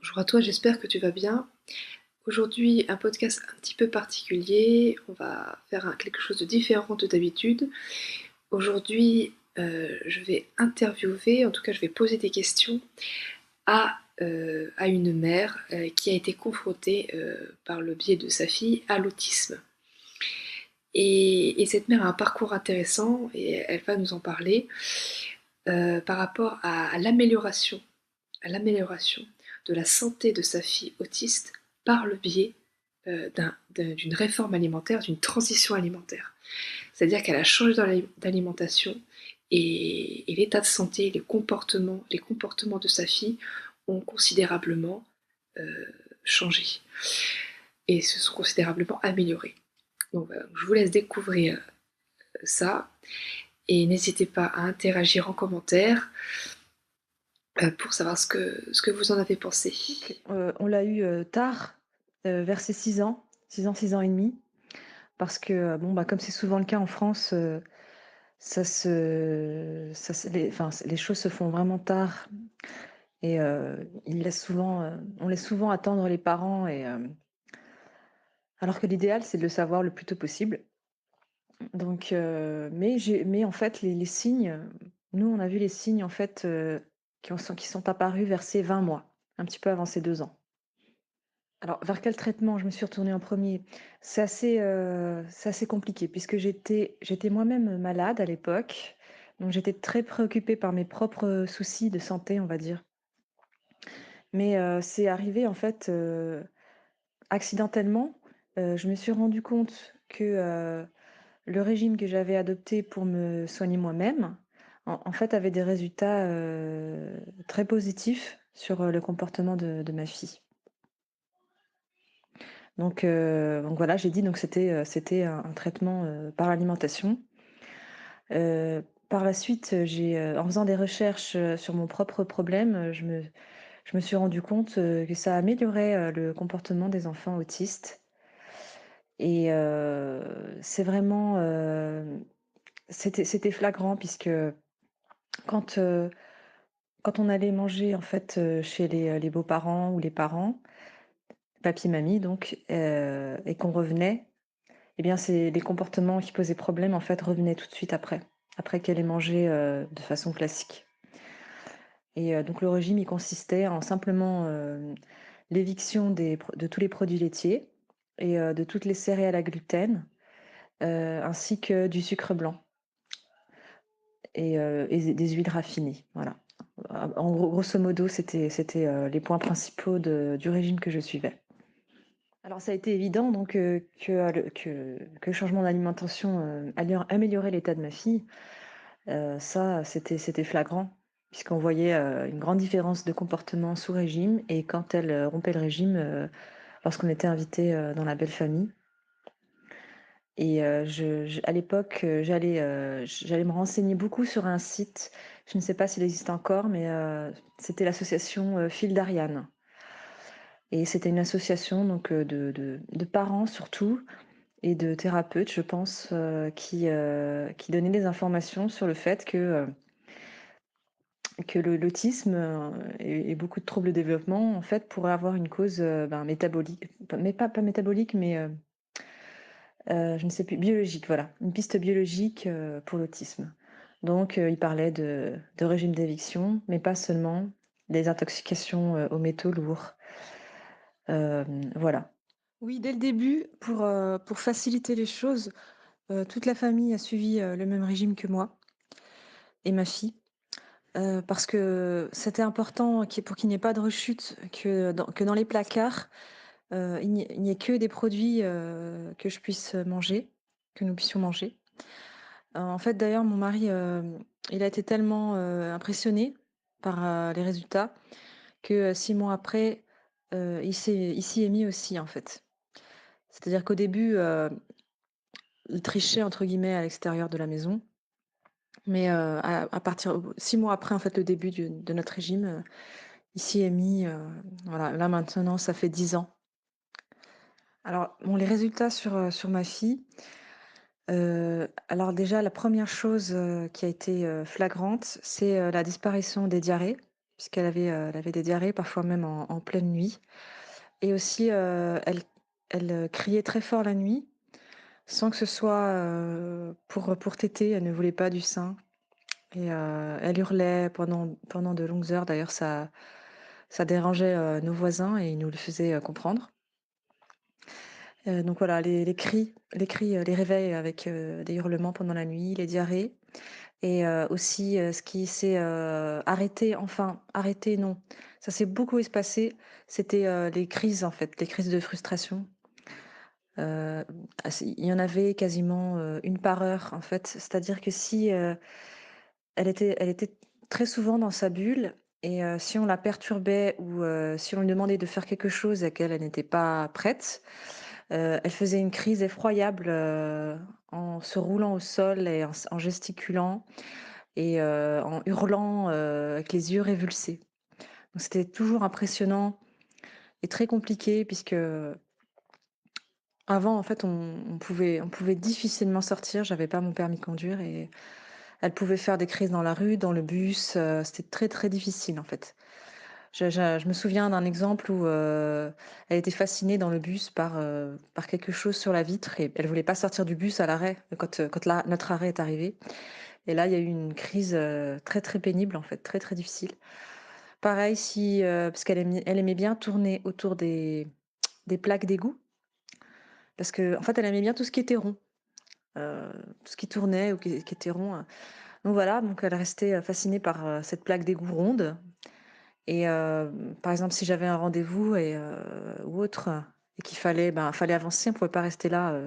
Bonjour à toi, j'espère que tu vas bien. Aujourd'hui, un podcast un petit peu particulier. On va faire quelque chose de différent de d'habitude. Aujourd'hui, je vais interviewer, en tout cas, je vais poser des questions à une mère qui a été confrontée par le biais de sa fille à l'autisme. Et cette mère a un parcours intéressant et elle va nous en parler par rapport à l'amélioration de la santé de sa fille autiste par le biais d'une réforme alimentaire, d'une transition alimentaire. C'est-à-dire qu'elle a changé d'alimentation et l'état de santé, les comportements de sa fille ont considérablement euh, changé et se sont considérablement améliorés. Donc voilà, je vous laisse découvrir ça et n'hésitez pas à interagir en commentaire pour savoir ce que vous en avez pensé. On l'a eu, tard, vers ses 6 ans, 6 ans et demi, parce que, bon, bah, comme c'est souvent le cas en France, les choses se font vraiment tard et on laisse souvent attendre les parents alors que l'idéal, c'est de le savoir le plus tôt possible. Donc mais en fait, les signes, nous, on a vu les signes, en fait, qui sont apparus vers ses 20 mois, un petit peu avant ses 2 ans. Alors, vers quel traitement je me suis retournée en premier. C'est assez compliqué puisque j'étais moi-même malade à l'époque, donc j'étais très préoccupée par mes propres soucis de santé, on va dire. Mais, c'est arrivé en fait, accidentellement. Je me suis rendu compte que, le régime que j'avais adopté pour me soigner moi-même, en fait, avait des résultats, très positifs sur, le comportement de ma fille. Donc voilà, j'ai dit donc c'était un traitement, par l'alimentation. Par la suite, en faisant des recherches, sur mon propre problème, je me suis rendu compte, que ça améliorait, le comportement des enfants autistes et c'est vraiment, c'était flagrant puisque quand, heu, quand on allait manger en fait, chez les beaux-parents ou les parents, papy, mamie donc, et qu'on revenait. Eh bien, c'est les comportements qui posaient problème, en fait, revenaient tout de suite après qu'elle ait mangé, de façon classique et donc le régime, il consistait en simplement, l'éviction de tous les produits laitiers et de toutes les céréales à gluten, ainsi que du sucre blanc et des huiles raffinées, voilà. En gros grosso modo, c'était, les points principaux du régime que je suivais. Alors ça a été évident donc que le changement d'alimentation, allait améliorer l'état de ma fille. Ça, c'était flagrant puisqu'on voyait, une grande différence de comportement sous régime et quand elle, rompait le régime, lorsqu'on était invité dans la belle famille et je à l'époque, j'allais me renseigner beaucoup sur un site, je ne sais pas s'il existe encore, mais c'était l'association, Fil d'Ariane et c'était une association donc de parents surtout et de thérapeutes, je pense, qui donnaient des informations sur le fait que l'autisme, et beaucoup de troubles de développement, en fait, pourraient avoir une cause, métabolique, mais pas métabolique, mais je ne sais plus, biologique, voilà, une piste biologique, pour l'autisme. Donc il parlait de régime d'éviction, mais pas seulement, des intoxications, aux métaux lourds. Voilà. Oui, dès le début, pour faciliter les choses, toute la famille a suivi, le même régime que moi et ma fille. Parce que c'était important pour qu'il n'y ait pas de rechute, que dans les placards, il n'y ait que des produits, que je puisse manger, que nous puissions manger. En fait, d'ailleurs, mon mari, il a été tellement, impressionné par, les résultats que, 6 mois après, il s'y est mis aussi, en fait. C'est-à-dire qu'au début, il «trichait» entre guillemets à l'extérieur de la maison, mais, à partir 6 mois après, en fait, le début de notre régime, il s'y est mis, voilà, là maintenant ça fait 10 ans. Alors bon, les résultats sur ma fille, alors déjà la première chose, qui a été, flagrante, c'est, la disparition des diarrhées. elle avait des diarrhées, parfois même en pleine nuit et aussi, elle criait très fort la nuit sans que ce soit, pour téter. Elle ne voulait pas du sein et elle hurlait pendant de longues heures. D'ailleurs, ça dérangeait, nos voisins et ils nous le faisaient, comprendre. Donc voilà, les cris, les réveils avec, des hurlements pendant la nuit, les diarrhées et aussi, ce qui s'est, arrêté, enfin arrêté non, ça s'est beaucoup espacé, c'était, les crises en fait, les crises de frustration. Heu, il y en avait quasiment, 1 par heure en fait. C'est-à-dire que si, elle était très souvent dans sa bulle et si on la perturbait ou si on lui demandait de faire quelque chose et qu'elle, elle n'était pas prête, elle faisait une crise effroyable, en se roulant au sol et en gesticulant et en hurlant, avec les yeux révulsés. Donc c'était toujours impressionnant et très compliqué puisque, avant en fait on pouvait difficilement sortir. J'avais pas mon permis de conduire et elle pouvait faire des crises dans la rue, dans le bus, c'était très, très difficile en fait. Je me souviens d'un exemple où, elle était fascinée dans le bus par quelque chose sur la vitre et elle voulait pas sortir du bus à l'arrêt, quand notre arrêt est arrivé et là, il y a eu une crise, très, très pénible en fait, très, très difficile. Pareil si, parce elle aimait bien tourner autour des plaques d'égout parce qu'en fait, elle aimait bien tout ce qui était rond, heu, tout ce qui tournait ou qui était rond, donc voilà, donc elle restait, fascinée par, cette plaque d'égout ronde. Et par exemple, si j'avais un rendez-vous et ou autre, et qu'il fallait, fallait avancer, on pouvait pas rester là,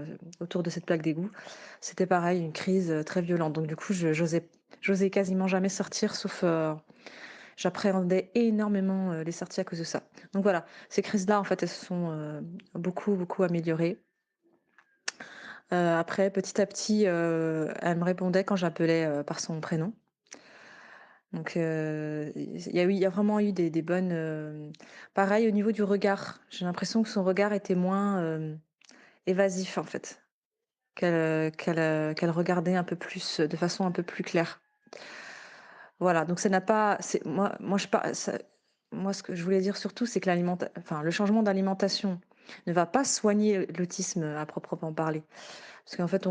autour de cette plaque d'égout. C'était pareil, une crise, très violente. Donc du coup, j'osais quasiment jamais sortir sauf, j'appréhendais énormément, les sorties à cause de ça. Donc voilà, ces crises-là, en fait, elles se sont, beaucoup, beaucoup améliorées. Après, petit à petit, elle me répondait quand j'appelais, par son prénom. Donc, il y a vraiment eu des bonnes, pareil au niveau du regard, j'ai l'impression que son regard était moins, évasif en fait, qu'elle regardait un peu plus, de façon un peu plus claire. Voilà, donc ça n'a pas c'est moi je pas ça moi ce que je voulais dire surtout, c'est que le changement d'alimentation ne va pas soigner l'autisme à proprement parler. Parce qu'en fait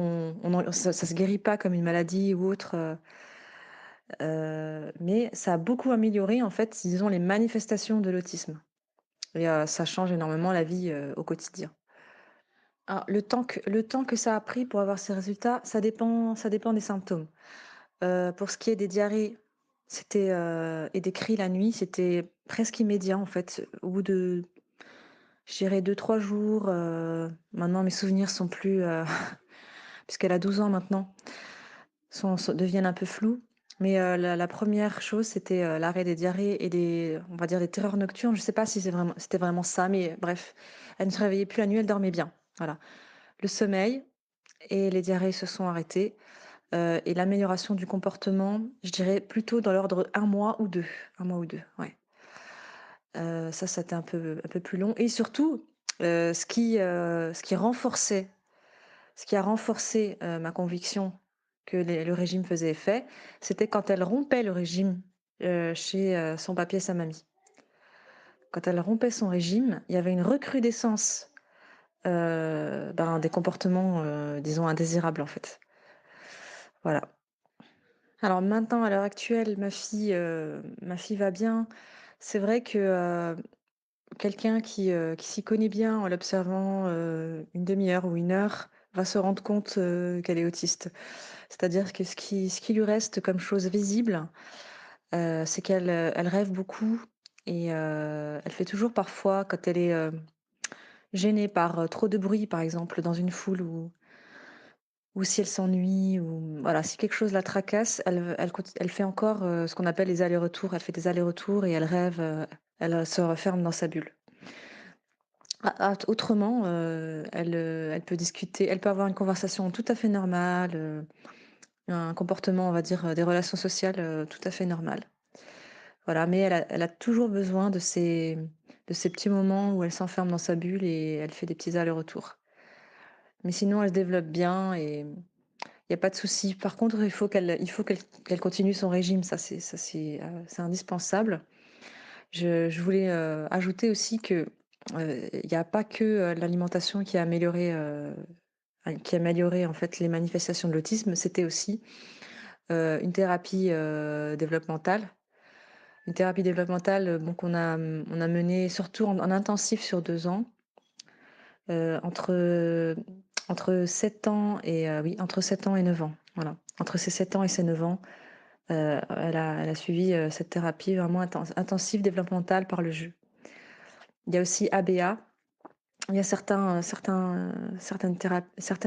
ça se guérit pas comme une maladie ou autre, mais ça a beaucoup amélioré, en fait, disons, les manifestations de l'autisme et ça change énormément la vie, au quotidien. Alors le temps que ça a pris pour avoir ces résultats, ça dépend des symptômes. Pour ce qui est des diarrhées, c'était, et des cris la nuit, c'était presque immédiat, en fait. Au bout de, je dirais 2-3 jours, maintenant mes souvenirs sont plus, puisqu'elle a 12 ans maintenant, deviennent un peu flous. Mais la 1re chose, c'était, l'arrêt des diarrhées et des on va dire des terreurs nocturnes. Je sais pas si c'était vraiment ça, mais bref, elle ne se réveillait plus la nuit, elle dormait bien. Voilà. Le sommeil et les diarrhées se sont arrêtées, et l'amélioration du comportement, je dirais plutôt dans l'ordre 1 mois ou 2. 1 mois ou 2, ouais. Ça, c'était un peu plus long et surtout, ce qui a renforcé, ma conviction que le régime faisait effet, c'était quand elle rompait le régime, chez, son papy et sa mamie. Quand elle rompait son régime, il y avait une recrudescence, des comportements, disons indésirables, en fait. Voilà. Alors maintenant, à l'heure actuelle, ma fille va bien. C'est vrai que, quelqu'un qui s'y connaît bien en l'observant, 1/2 heure ou 1 heure, va se rendre compte, qu'elle est autiste. C'est-à-dire que ce qui lui reste comme chose visible, c'est qu'elle, elle rêve beaucoup et elle fait toujours parfois quand elle est, gênée par, trop de bruit, par exemple, dans une foule ou si elle s'ennuie ou voilà, si quelque chose la tracasse, elle fait encore, ce qu'on appelle les allers-retours. Elle fait des allers-retours et elle rêve, elle se referme dans sa bulle. Autrement, elle peut discuter, elle peut avoir une conversation tout à fait normale, un comportement, on va dire, des relations sociales, tout à fait normal. Voilà, mais elle a toujours besoin de ces petits moments où elle s'enferme dans sa bulle et elle fait des petits allers-retours. Mais sinon, elle se développe bien et il y a pas de souci. Par contre, il faut qu'elle continue son régime, ça c'est indispensable. Je voulais, ajouter aussi que, il y a pas que, l'alimentation qui a amélioré en fait les manifestations de l'autisme, c'était aussi, une thérapie, développementale. Une thérapie développementale, bon on a menée surtout en intensif sur 2 ans, entre 7 ans et oui, entre 7 ans et 9 ans, voilà. Entre ses 7 ans et ses 9 ans, elle a suivi, cette thérapie vraiment intensive développementale par le jeu. Il y a aussi ABA, il y a certaines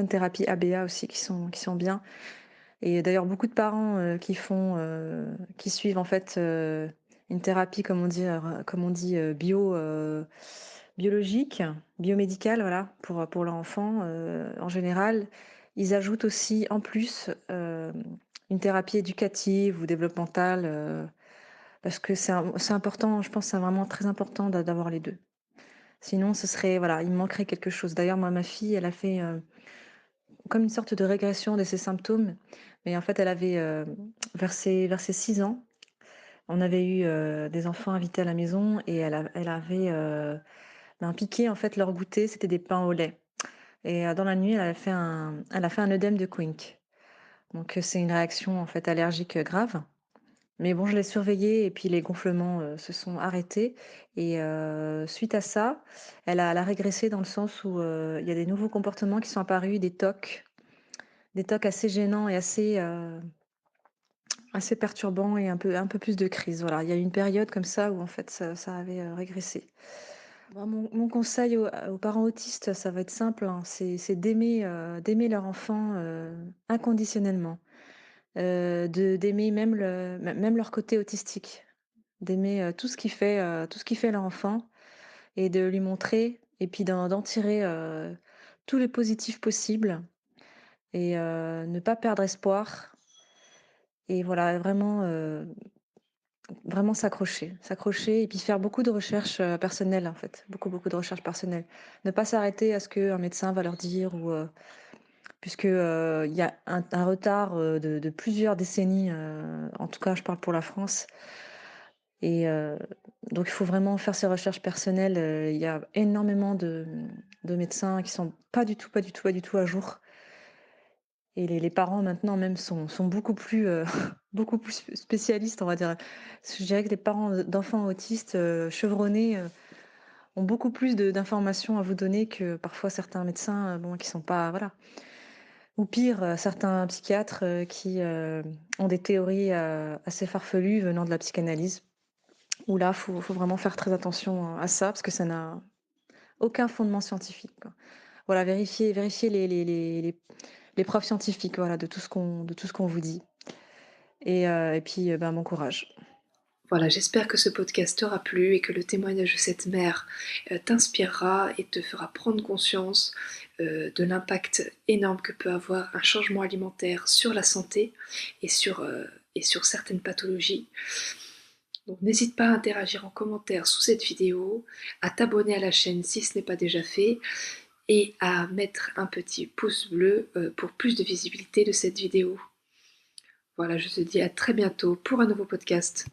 thérapies ABA aussi qui sont bien et d'ailleurs beaucoup de parents, qui suivent en fait, une thérapie comme on dit, biologique, biomédicale, voilà, pour leur enfant, en général, ils ajoutent aussi en plus, une thérapie éducative ou développementale, parce que c'est important, je pense que c'est vraiment très important d'avoir les 2. Sinon ce serait voilà, il me manquerait quelque chose. D'ailleurs, moi, ma fille, elle a fait, comme une sorte de régression de ses symptômes, mais en fait, elle avait, vers ses 6 ans, on avait eu, des enfants invités à la maison et elle avait, piqué en fait leur goûter, c'était des pains au lait et dans la nuit, elle a fait un œdème de Quincke. Donc c'est une réaction en fait allergique, grave. Mais bon, je l'ai surveillée et puis les gonflements, se sont arrêtés et suite à ça, elle a régressé dans le sens où, il y a des nouveaux comportements qui sont apparus, des TOC assez gênants et assez perturbants et un peu plus de crise, voilà. Il y a eu une période comme ça où en fait ça avait, régressé. Bah, mon conseil aux parents autistes, ça va être simple, hein, c'est d'aimer leur enfant, inconditionnellement, d'aimer même leur côté autistique, d'aimer, tout ce qui fait leur enfant et de lui montrer et puis d'en tirer, tous les positifs possibles et ne pas perdre espoir et voilà, vraiment s'accrocher et puis faire beaucoup de recherches, personnelles, en fait, beaucoup, beaucoup de recherches personnelles. Ne pas s'arrêter à ce qu'un médecin va leur dire ou, puisque, il y a un retard, de plusieurs décennies, en tout cas je parle pour la France et donc il faut vraiment faire ses recherches personnelles, il y a énormément de médecins qui sont pas du tout, pas du tout, pas du tout à jour et les parents maintenant même sont beaucoup plus, beaucoup plus spécialistes, on va dire. Je dirais que les parents, d'enfants autistes, chevronnés, ont beaucoup plus d'informations à vous donner que parfois certains médecins, bon, qui sont pas voilà. Ou pire, certains psychiatres, qui, ont des théories, assez farfelues venant de la psychanalyse. Où là, faut vraiment faire très attention, à ça parce que ça n'a aucun fondement scientifique, quoi. Voilà, vérifier les preuves scientifiques, voilà, de tout ce qu'on vous dit et puis, bon courage. Voilà, j'espère que ce podcast t'aura plu et que le témoignage de cette mère t'inspirera et te fera prendre conscience de l'impact énorme que peut avoir un changement alimentaire sur la santé et sur certaines pathologies. Donc n'hésite pas à interagir en commentaire sous cette vidéo, à t'abonner à la chaîne si ce n'est pas déjà fait et à mettre un petit pouce bleu pour plus de visibilité de cette vidéo. Voilà, je te dis à très bientôt pour un nouveau podcast.